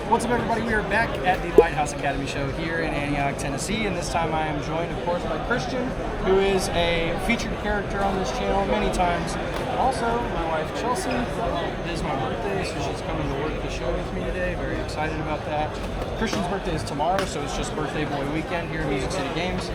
What's up, everybody? We are back at the Lighthouse Academy show here in Antioch, Tennessee, and this time I am joined, of course, by Christian, who is a featured character on this channel many times. And also, my wife, Chelsea. It is my birthday, so she's coming to work the show with me today. Very excited about that. Christian's birthday is tomorrow, so it's just birthday boy weekend here at Music City Games.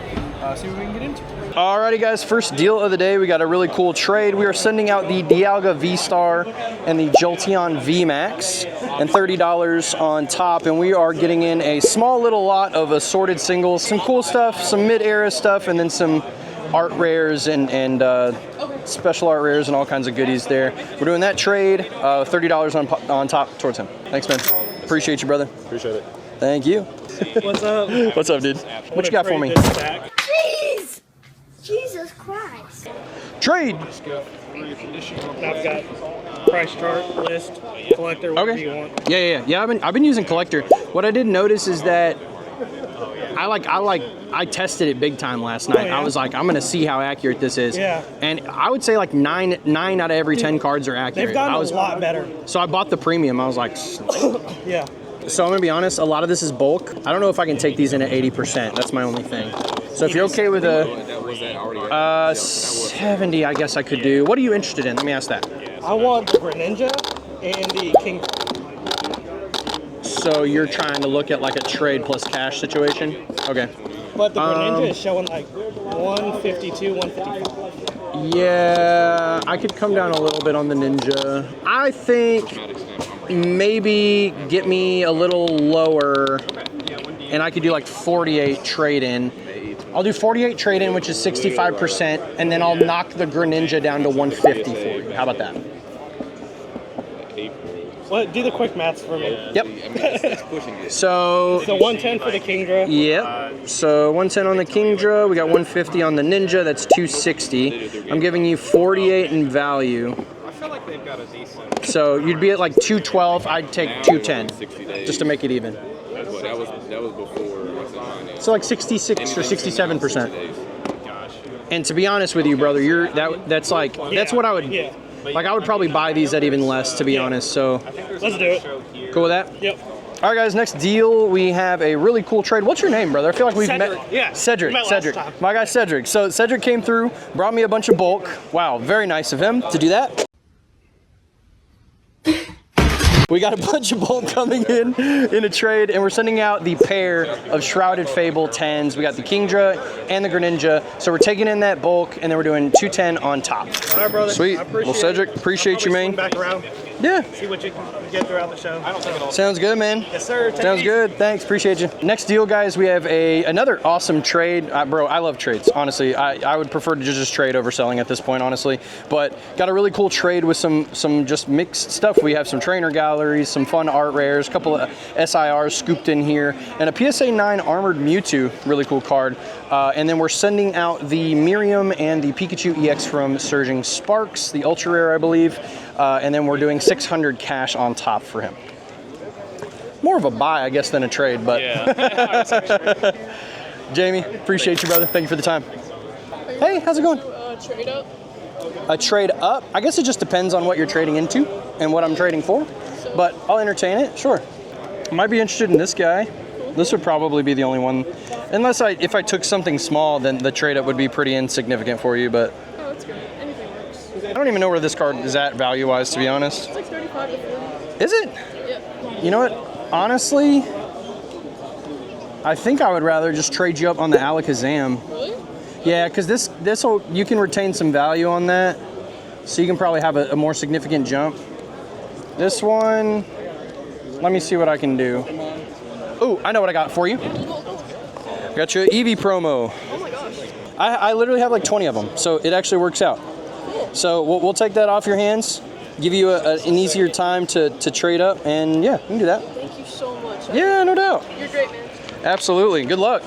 See what we can get into. Alrighty, guys, first deal of the day. We got a really cool trade. We are sending out the Dialga V-Star and the Jolteon V-Max and $30 on top, and we are getting in a small little lot of assorted singles, some cool stuff, some mid-era stuff, and then some art rares and special art rares and all kinds of goodies there. We're doing that trade, $30 on top towards him. Thanks, man. Appreciate you, brother. Appreciate it. Thank you. What's up? What's up, dude? What you got for me? Jeez! Jesus Christ. Trade! I've got price chart, list, collector, whatever you want. Yeah. I've been using collector. What I did notice is that I tested it big time last night. Yeah. I was like, I'm gonna see how accurate this is. Yeah. And I would say like nine out of every 10 cards are accurate. They've gotten a lot better. So I bought the premium. I was like, Yeah. so I'm gonna be honest, a lot of this is bulk. I don't know if I can take these in at 80%. That's my only thing. So if you're okay with a 70, I guess I could do. What are you interested in? Let me ask that. I want the Greninja and the King. So you're trying to look at like a trade plus cash situation? Okay. But the Greninja is showing like 152, 155. Yeah, I could come down a little bit on the Ninja. I think maybe get me a little lower and I could do like 48 trade-in. I'll do 48 trade-in, which is 65%, and then I'll knock the Greninja down to 150 for you. How about that? Well, do the quick maths for me. Yep. So 110 for the Kingdra. Yep. So 110 on the Kingdra. We got 150 on the Ninja. That's 260. I'm giving you 48 in value. I feel like they've got a decent. So you'd be at like 212. I'd take 210 just to make it even. That was before. What's the finance? So like 66 or 67%. And to be honest with you, brother, that's what I would. Yeah. Like I would probably buy these at even less, to be honest. So Let's do it. cool with that? Yep. All right, guys. Next deal, we have a really cool trade. What's your name, brother? I feel like we've Cedric, met. yeah. Cedric. We met last Cedric. time. My guy Cedric. So Cedric came through, brought me a bunch of bulk. Wow, very nice of him to do that. We got a bunch of bulk coming in a trade, and we're sending out the pair of Shrouded Fable 10s. We got the Kingdra and the Greninja. So we're taking in that bulk, and then we're doing 210 on top. All right, brother. Sweet. I appreciate Well, Cedric, appreciate you, man. Back around. Yeah. See what you can get throughout the show. Sounds good, man. Yes, sir. Take Sounds it good. Thanks. Appreciate you. Next deal, guys, we have another awesome trade. Bro, I love trades, honestly. I would prefer to just trade over selling at this point, honestly. But got a really cool trade with some just mixed stuff. We have some trainer galleries, some fun art rares, a couple of SIRs scooped in here, and a PSA 9 Armored Mewtwo, really cool card. And then we're sending out the Miriam and the Pikachu EX from Surging Sparks, the ultra rare, I believe. And then we're doing 600 cash on top for him. More of a buy, I guess, than a trade, but. Yeah. Jamie, appreciate you, brother. Thank you for the time. Hey, how's it going? Trade up. A trade up? I guess it just depends on what you're trading into and what I'm trading for, but I'll entertain it, sure. I might be interested in this guy. This would probably be the only one. Unless if I took something small, then the trade up would be pretty insignificant for you, but. Oh, that's good. Anything works. I don't even know where this card is at value-wise, to be honest. It's like 35 to 40. Is it? Yeah. You know what? Honestly, I think I would rather just trade you up on the Alakazam. Really? Yeah, because this'll you can retain some value on that, so you can probably have a more significant jump. This one, let me see what I can do. Oh, I know what I got for you. Got you an Eevee promo. Oh my gosh. I literally have like 20 of them, so it actually works out. So we'll take that off your hands, give you an easier time to trade up, and yeah, we can do that. Thank you so much. Yeah, no doubt. You're great, man. Absolutely. Good luck.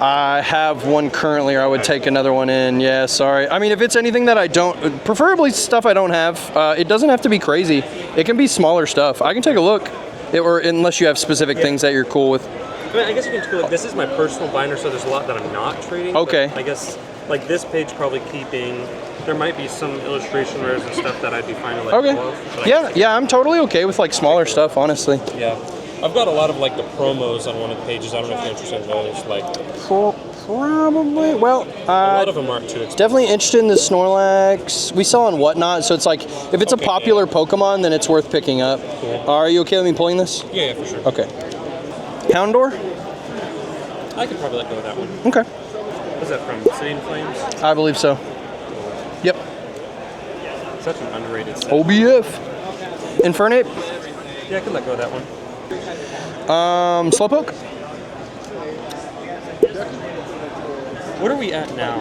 I have one currently, or I would take another one in. Yeah, sorry. I mean, if it's anything that I don't, preferably stuff I don't have, it doesn't have to be crazy. It can be smaller stuff. I can take a look, or unless you have specific things that you're cool with. I mean, I guess you can feel like this is my personal binder, so there's a lot that I'm not trading. Okay. I guess like this page probably keeping there might be some illustration rares and stuff that I'd be fine to let Okay. go of. But Yeah, I'm totally okay with like smaller stuff, honestly. Yeah. I've got a lot of like the promos on one of the pages. I don't know if you're interested in those. Like Probably. Well, a lot of them aren't too expensive. definitely interested in the Snorlax. We sell on Whatnot, so it's like if it's a popular Pokemon, then it's worth picking up. Cool. Are you okay with me pulling this? Yeah, for sure. Okay. Houndour? I could probably let go of that one. Okay. What's that from? City in Flames? I believe so. Yep. Such an underrated set. OBF. Infernape? Yeah, I could let go of that one. Slowpoke? What are we at now?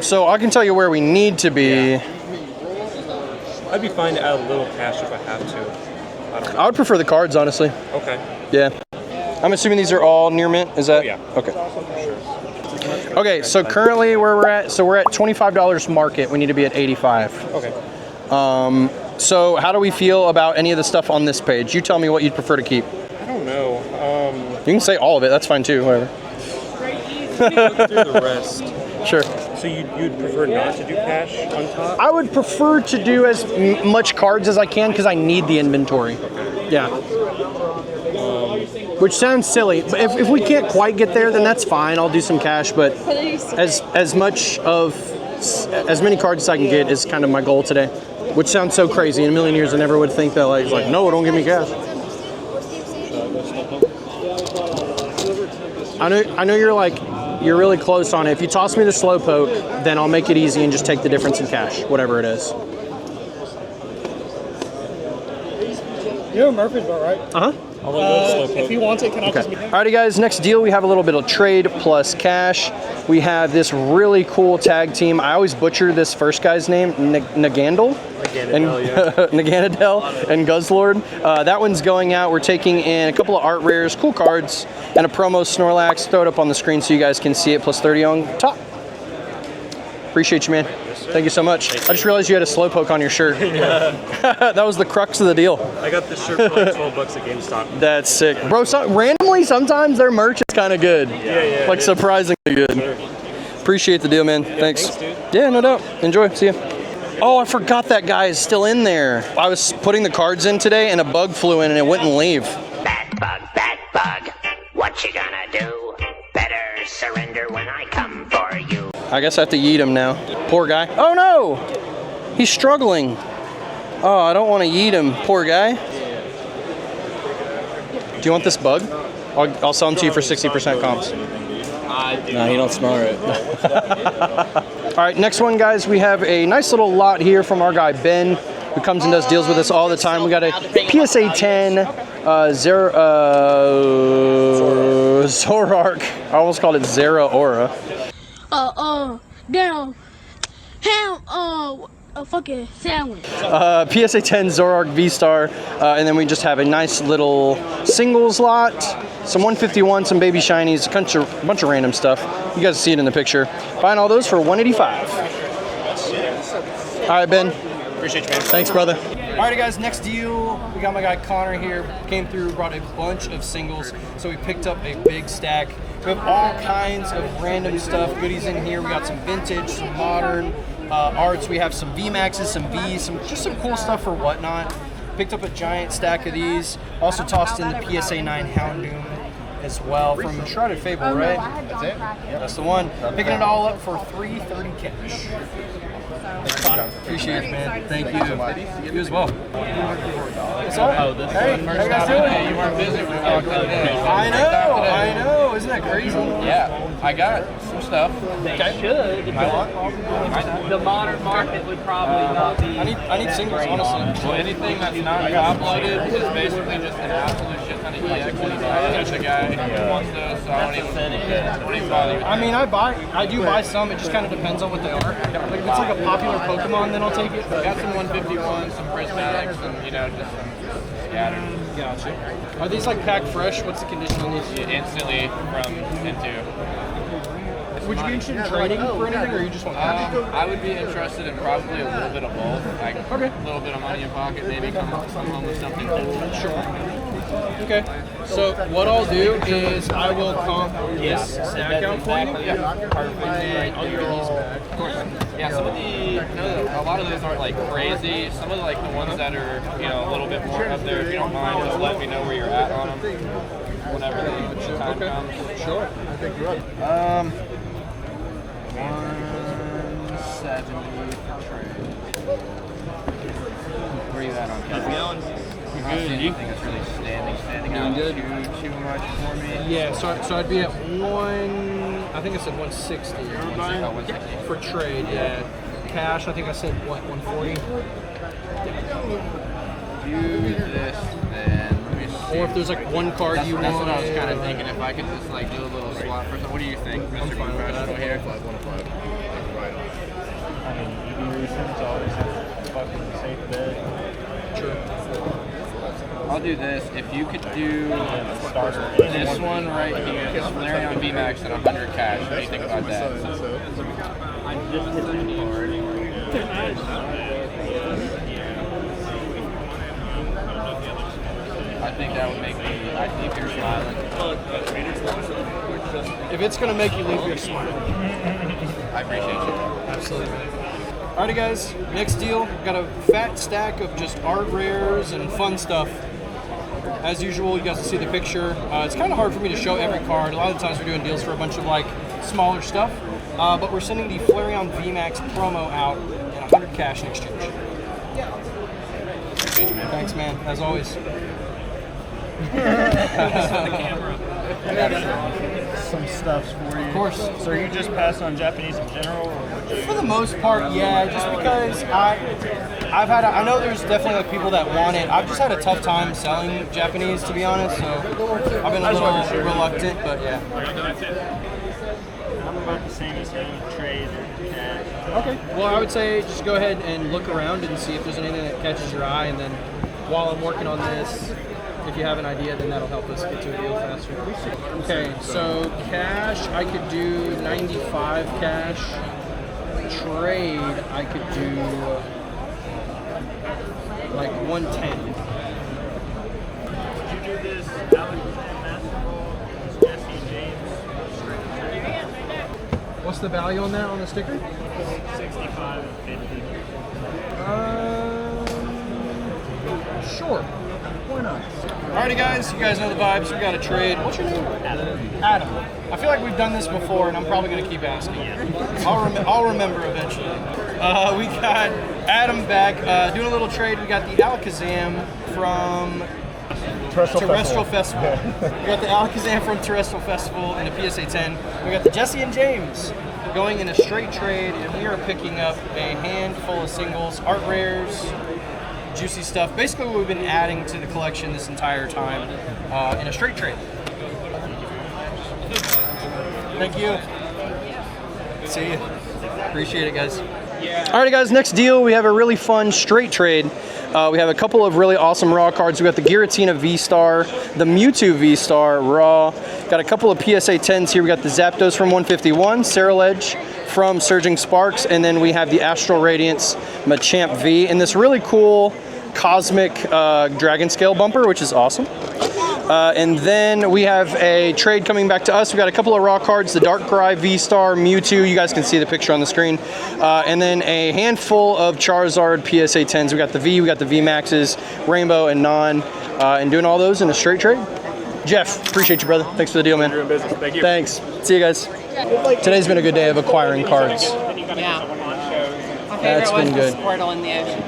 So I can tell you where we need to be. Yeah. I'd be fine to add a little cash if I have to. I don't know. I would prefer the cards, honestly. Okay. Yeah. I'm assuming these are all near mint. Is that? Oh, yeah. Okay. Okay, so currently where we're at, so we're at $25 market. We need to be at 85. Okay. So how do we feel about any of the stuff on this page? You tell me what you'd prefer to keep. I don't know. You can say all of it. That's fine too. Whatever. Look through the rest. Sure. So you'd prefer not to do cash on top? I would prefer to do as much cards as I can because I need the inventory. Yeah. Which sounds silly, but if we can't quite get there, then that's fine. I'll do some cash, but as many cards as I can get is kind of my goal today. Which sounds so crazy. In a million years, I never would think that. Like, no, don't give me cash. I know you're really close on it. If you toss me the Slowpoke, then I'll make it easy and just take the difference in cash, whatever it is. You know Murfreesboro, right? Uh-huh. If he wants it, can I just... Alrighty guys, next deal we have a little bit of trade plus cash. We have this really cool tag team. I always butcher this first guy's name, Nagandel. Naganadel and Guzzlord. That one's going out. We're taking in a couple of art rares, cool cards, and a promo Snorlax. Throw it up on the screen so you guys can see it, plus 30 on top. Appreciate you, man. Thank you so much. I just realized you had a Slowpoke on your shirt. That was the crux of the deal. I got this shirt for like $12 at GameStop. That's sick. Bro, randomly, sometimes their merch is kind of good. Yeah. Like, surprisingly good. Sure. Appreciate the deal, man. Thanks. Dude. Yeah, no doubt. Enjoy. See ya. Oh, I forgot that guy is still in there. I was putting the cards in today, and a bug flew in, and it wouldn't leave. Bad bug. What you gonna do? Better surrender when I come for you. I guess I have to yeet him now. Poor guy. Oh, no! He's struggling. Oh, I don't want to yeet him. Poor guy. Do you want this bug? I'll sell him to you for 60% comps. No, you don't smell right. All right, next one, guys. We have a nice little lot here from our guy, Ben, who comes and does deals with us all the time. We got a PSA 10 Zorark. I almost called it Zera Aura. Damn. Ham, a fucking sandwich. PSA 10 Zorark V-Star, and then we just have a nice little singles lot, some 151, some baby shinies, a bunch of random stuff. You guys see it in the picture. Buying all those for $185. All right, Ben. Appreciate you, man. Thanks, brother. All right, guys, next deal. We got my guy Connor here. Came through, brought a bunch of singles, so we picked up a big stack. We have all kinds of random stuff, goodies in here. We got some vintage, some modern arts. We have some VMAXs, some Vs, just some cool stuff for Whatnot. Picked up a giant stack of these. Also tossed in the PSA 9 Houndoom as well from Shrouded Fable, right? That's it? Yep. That's the one. Picking it all up for $330 cash. Appreciate it, man. Thank you. You as well. What's up? Oh, this Hey, how you guys doing? Hey, you weren't busy when we walked in today. I know. Isn't that crazy? Yeah, I got some stuff. The modern market would probably not be. I need singles, honestly. Well, anything that's not top-loaded is basically just an absolute shit ton of EX. Catch a guy who wants those, so I don't even bother with that. I mean, I do buy some. It just kind of depends on what they are. Like if it's like a popular Pokemon, then I'll take it. Got some 151s, some prismatics, and just some scattered. Gotcha. Are these like packed fresh? What's the condition on these? Instantly from into. would you be interested in trading for anything, or you just want cash? I would be interested in probably a little bit of both. Like Okay. a little bit of money in pocket, maybe come home with something cool. Sure. Okay. So what I'll do is I will comp this stack out for you. Yeah. And then I'll give you these back. Of course. Yeah, some of the, a lot of those aren't like crazy. Some of like the ones that are, a little bit more up there, if you don't mind, just let me know where you're at on them whenever the time comes. Sure. 170 for trade. Where are you at on cash? I don't see anything that's really standing out too much for me. Yeah, so I'd be at I think I said 160. For trade, yeah. Cash, I think I said, what, 140? Do this then. Let me see. Or if there's like one card That's you what want. I was kind of thinking. If I could just like do a little swap for something. What do you think, Mr. Professional here? I mean, evolution's always a fucking safe bet. True. I'll do this. If you could do this one right here, this Flareon VMAX at 100 cash, what do you think about that? I think that would make me, I think you're smiling. If it's going to make you leave here smiling. I appreciate you. Absolutely. Alrighty guys, next deal. Got a fat stack of just art rares and fun stuff. As usual, you guys can see the picture. It's kind of hard for me to show every card. A lot of the times we're doing deals for a bunch of like smaller stuff. But we're sending the Flareon VMAX promo out at 100 cash in exchange. Thanks, man. As always. I got some stuffs for you. Of course. So are you just passing on Japanese in general, or would you? For the most part, yeah. Just because I know there's definitely like people that want it. I've just had a tough time selling Japanese, to be honest. So I've been a little reluctant, but yeah. I'm about the same as you, trade or cash. Okay. Well, I would say just go ahead and look around and see if there's anything that catches your eye, and then while I'm working on this, if you have an idea, then that'll help us get to a deal faster. Okay, so cash, I could do 95 cash. Trade, I could do like 110. Did you do this Alex basketball, Jesse James? What's the value on that on the sticker? 65 and 50. Sure. Why not? Alrighty guys, you guys know the vibes. We got a trade. What's your name? Adam. I feel like we've done this before, and I'm probably going to keep asking. I'll remember eventually. We got Adam back doing a little trade. We got the Alakazam from Terrestrial Festival. We got the Alakazam from Terrestrial Festival in a PSA 10. We got the Jesse and James going in a straight trade, and we are picking up a handful of singles, art rares, juicy stuff. Basically what we've been adding to the collection this entire time in a straight trade. Thank you. See you. Appreciate it, guys. Alrighty guys, next deal, we have a really fun straight trade. We have a couple of really awesome raw cards. We got the Giratina V-Star, the Mewtwo V-Star raw. Got a couple of PSA 10s here. We got the Zapdos from 151, Ceruledge from Surging Sparks, and then we have the Astral Radiance Machamp V in this really cool cosmic dragon scale bumper, which is awesome. And then we have a trade coming back to us. We got a couple of raw cards, the Darkrai V-Star, Mewtwo. You guys can see the picture on the screen. And then a handful of Charizard PSA 10s. We got the V, we got the V-Maxes, Rainbow and Non, and doing all those in a straight trade. Jeff, appreciate you, brother. Thanks for the deal, man. You're in business. Thank you. Thanks. See you guys. Today's been a good day of acquiring cards. Yeah. My That's favorite was been the good. Squirtle in the ocean.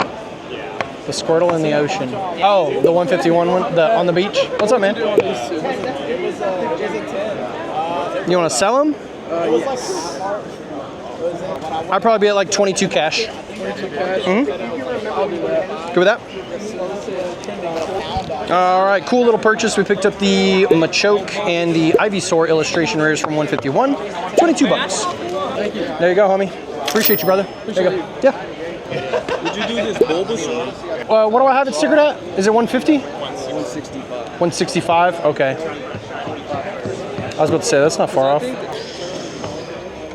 The Squirtle in the ocean. Oh, the 151 one, the on the beach. What's up, man? You want to sell them? I'd probably be at like 22 cash. 22 cash? Mm-hmm. Good with that? All right, cool little purchase. We picked up the Machoke and the Ivysaur illustration rares from 151. 22 bucks. There you go, homie. Appreciate you, brother. There you go. Yeah. Would you do this Bulbasaur? What do I have it stickered at? Is it 150? 165. 165? Okay. I was about to say, that's not far off.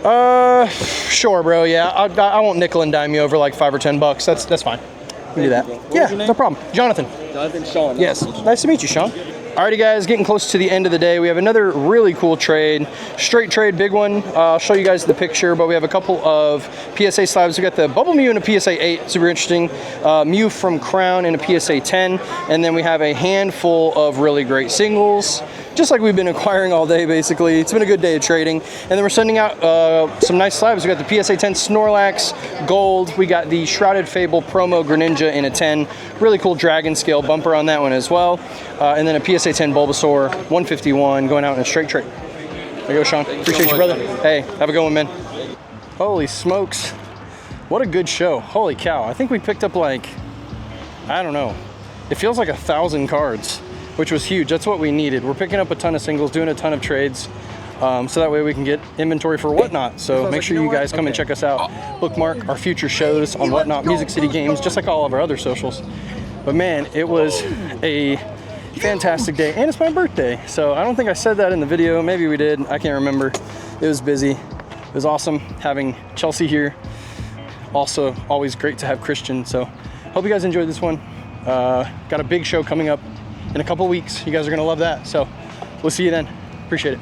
Sure, bro. Yeah, I won't nickel and dime you over like $5 or $10. That's fine. We can do that. Yeah, no problem. Jonathan. Jonathan Sean. Yes. Nice to meet you, Sean. Alrighty, guys, getting close to the end of the day. We have another really cool trade. Straight trade, big one. I'll show you guys the picture, but we have a couple of PSA slabs. We got the Bubble Mew in a PSA 8, super interesting. Mew from Crown in a PSA 10, and then we have a handful of really great singles, just like we've been acquiring all day, basically. It's been a good day of trading. And then we're sending out some nice slabs. We got the PSA 10 Snorlax Gold. We got the Shrouded Fable Promo Greninja in a 10. Really cool Dragon Scale bumper on that one as well. And then a PSA 10 Bulbasaur 151 going out in a straight trade. There you go, Sean. Appreciate you, brother. Hey, have a good one, man. Holy smokes. What a good show. Holy cow. I think we picked up like, I don't know. It feels like 1,000 cards, which was huge. That's what we needed. We're picking up a ton of singles, doing a ton of trades. So that way we can get inventory for Whatnot. So make sure you guys come and check us out. Bookmark our future shows on Whatnot Music City Games, just like all of our other socials. But man, it was a fantastic day, and it's my birthday. So I don't think I said that in the video. Maybe we did. I can't remember. It was busy. It was awesome having Chelsea here. Also, always great to have Christian. So hope you guys enjoyed this one. Got a big show coming up in a couple weeks. You guys are gonna love that. So we'll see you then. Appreciate it.